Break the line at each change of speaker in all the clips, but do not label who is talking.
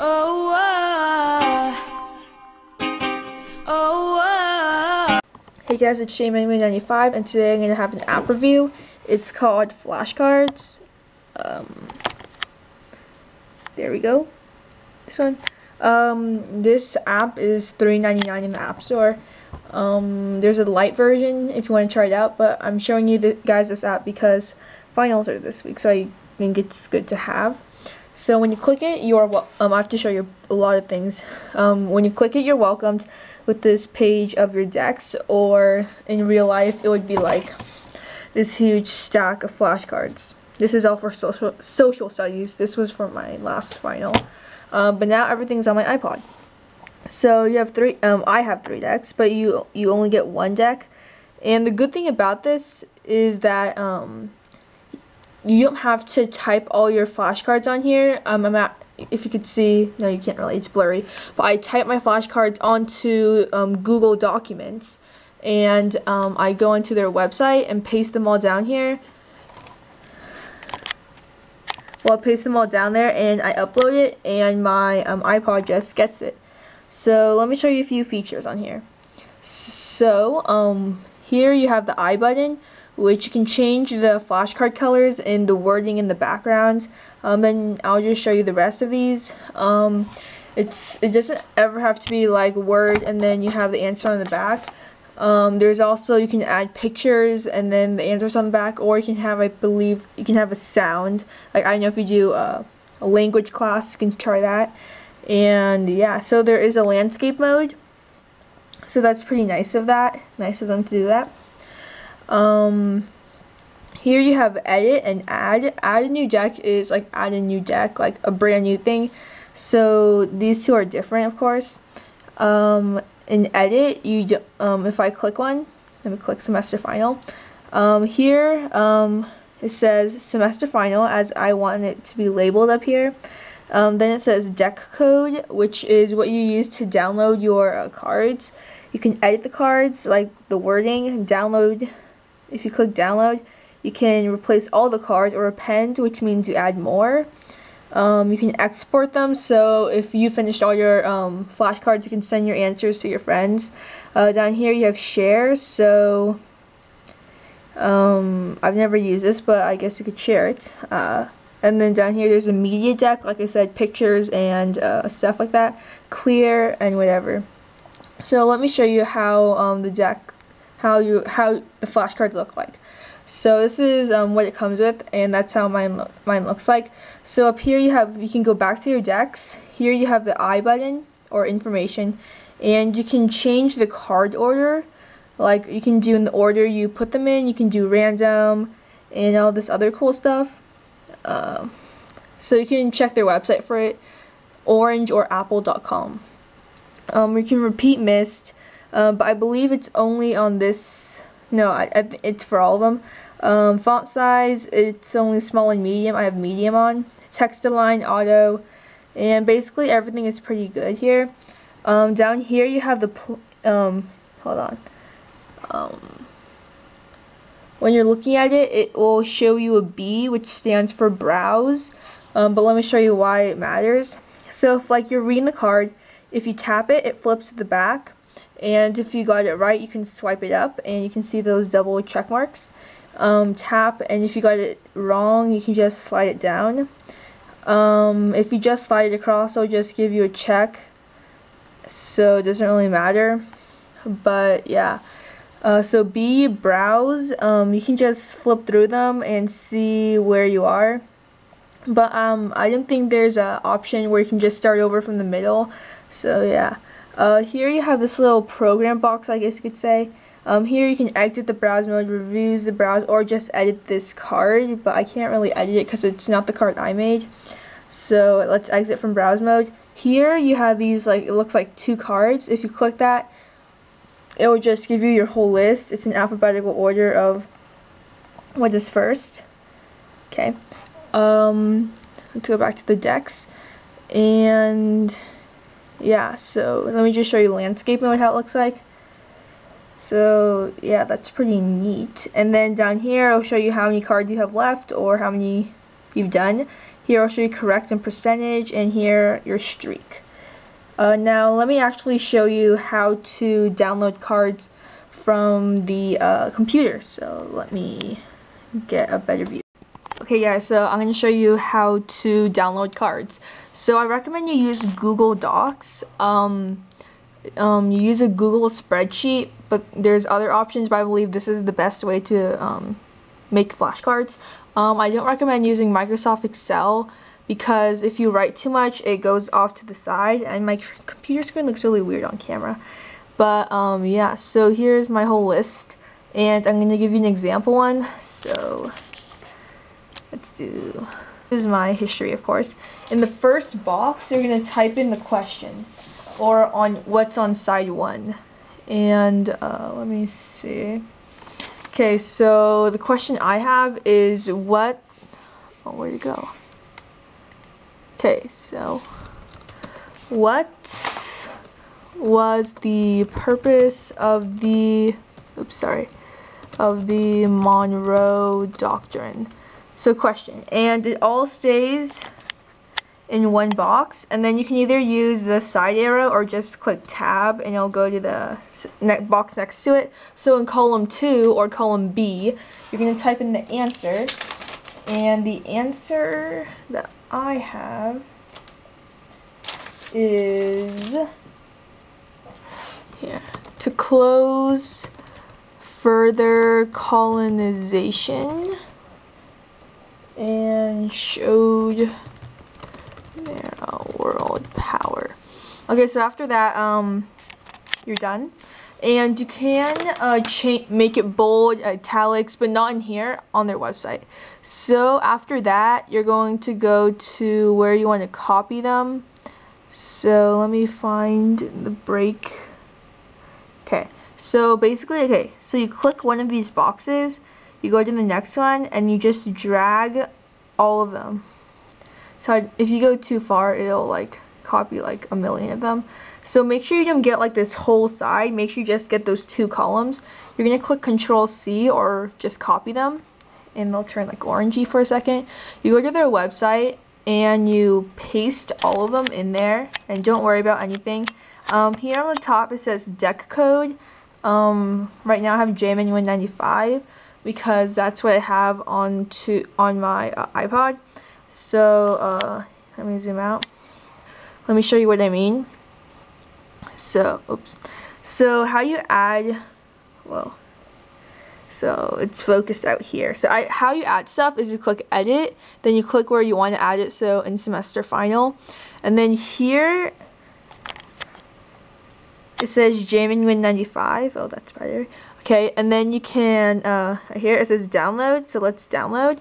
Oh,
Hey guys, it's Shane95 and today I'm going to have an app review. It's called FlashCards. There we go. This one. This app is $3.99 in the App Store. There's a lite version if you want to try it out, but I'm showing you guys this app because finals are this week, so I think it's good to have. So when you click it, I have to show you a lot of things. When you click it, you're welcomed with this page of your decks, or in real life, it would be like this huge stack of flashcards. This is all for social studies. This was for my last final, but now everything's on my iPod. So you have three. I have 3 decks, but you only get 1 deck. And the good thing about this is that you don't have to type all your flashcards on here. If you could see, no, you can't really, it's blurry, but I type my flashcards onto Google Documents, and I go into their website and paste them all down here. Well, I paste them all down there and I upload it, and my iPod just gets it. So let me show you a few features on here. So here you have the I button, which you can change the flashcard colors and the wording in the background. And I'll just show you the rest of these. It doesn't ever have to be like word and then you have the answer on the back. There's also, you can add pictures and then the answers on the back, or you can have, I believe, you can have a sound. Like, I don't know if you do a language class, you can try that. And yeah, so there is a landscape mode. So that's pretty nice of them to do that. Here you have edit and add. Add a new deck is like add a new deck, like a brand new thing. So these two are different, of course. In edit, if I click one, let me click semester final. Here it says semester final, as I want it to be labeled up here. Then it says deck code, which is what you use to download your cards. You can edit the cards, like the wording, download. If you click download, you can replace all the cards or append, which means you add more. You can export them, so if you finished all your flashcards, you can send your answers to your friends. Down here you have share, so I've never used this, but I guess you could share it. And then down here there's a media deck, like I said, pictures and stuff like that, clear and whatever. So let me show you how how the flashcards look like. So this is what it comes with, and that's how mine looks like. So up here you can go back to your decks. Here you have the I button, or information, and you can change the card order. Like, you can do in the order you put them in. You can do random and all this other cool stuff. So you can check their website for it, orange or apple.com. You can repeat missed, but I believe it's only on this. No, it's for all of them. Font size, it's only small and medium. I have medium on. Text align, auto, and basically everything is pretty good here. Down here you have the hold on. When you're looking at it, it will show you a B, which stands for browse. But let me show you why it matters. So if, like, you're reading the card, if you tap it, it flips to the back. And if you got it right, you can swipe it up and you can see those double check marks. Tap, and if you got it wrong, you can just slide it down. If you just slide it across, it'll just give you a check. So it doesn't really matter. But yeah. So B, browse, you can just flip through them and see where you are. But I don't think there's an option where you can just start over from the middle. So yeah. Here you have this little program box, I guess you could say. Here you can exit the browse mode, reviews the browse, or just edit this card, but I can't really edit it because it's not the card I made. So let's exit from browse mode. Here you have these, like, it looks like 2 cards. If you click that, it will just give you your whole list. It's in alphabetical order of what is first. Okay. Let's go back to the decks. And yeah, so let me just show you landscape mode, how it looks like. So yeah, that's pretty neat. And then down here, I'll show you how many cards you have left or how many you've done. Here I'll show you correct and percentage, and here your streak. Now let me actually show you how to download cards from the computer. So let me get a better view. Okay guys, so I'm going to show you how to download cards. So I recommend you use Google Docs. You use a Google spreadsheet, but there's other options, but I believe this is the best way to make flashcards. I don't recommend using Microsoft Excel because if you write too much, it goes off to the side, and my computer screen looks really weird on camera. But yeah, so here's my whole list, and I'm going to give you an example one. So let's do, this is my history, of course. In the first box, you're going to type in the question, or on what's on side 1. And let me see. Okay, so the question I have is what, oh, where'd it go? Okay, so what was the purpose of the, of the Monroe Doctrine? So question, and it all stays in one box, and then you can either use the side arrow or just click tab and it'll go to the box next to it. So in column 2 or column B, you're going to type in the answer, and the answer that I have is here: to close further colonization and showed their world power. Okay, so after that, you're done, and you can make it bold, italics, but not in here on their website. So after that, you're going to go to where you want to copy them. So let me find the break. Okay, so basically, okay, so you click one of these boxes, you go to the next one, and you just drag all of them. So if you go too far, it'll like copy like a million of them. So make sure you don't get like this whole side. Make sure you just get those 2 columns. You're going to click Control C or just copy them, and they'll turn like orangey for a second. You go to their website and you paste all of them in there, and don't worry about anything. Here on the top it says deck code. Right now I have JMN195 because that's what I have on my iPod. So let me zoom out. Let me show you what I mean. So, oops. So how you add, well, so it's focused out here. So how you add stuff is you click edit, then you click where you want to add it, so in semester final. And then here it says JMN195. Oh, that's better. Okay, and then you can, right here it says download, so let's download,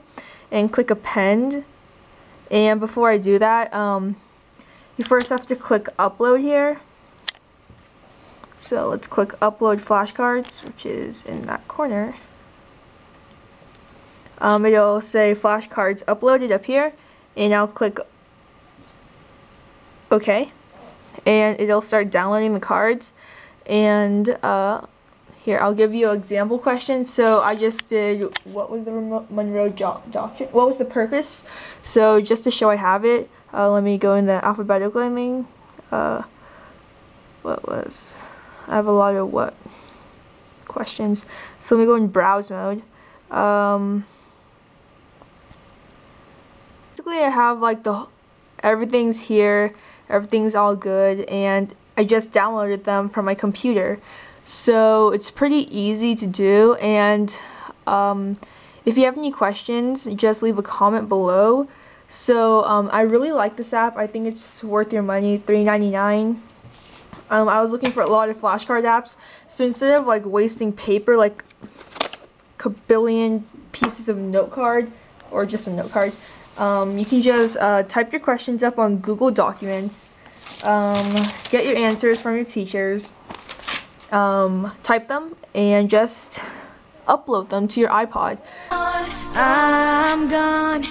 and click append. And before I do that, you first have to click upload here. So let's click upload flashcards, which is in that corner. It'll say flashcards uploaded up here, and I'll click OK, and it'll start downloading the cards. And here, I'll give you an example question. So I just did, what was the Monroe Doctrine? What was the purpose? So just to show I have it, let me go in the alphabetical thing. What was, I have a lot of what questions. So let me go in browse mode. Basically I have like everything's here, everything's all good, and I just downloaded them from my computer. So it's pretty easy to do, and if you have any questions, just leave a comment below. So I really like this app. I think it's worth your money, $3.99. I was looking for a lot of flashcard apps, so instead of like wasting paper, like a billion pieces of note card, or just a note card, you can just type your questions up on Google Documents, get your answers from your teachers, type them, and just upload them to your iPod. I'm gone.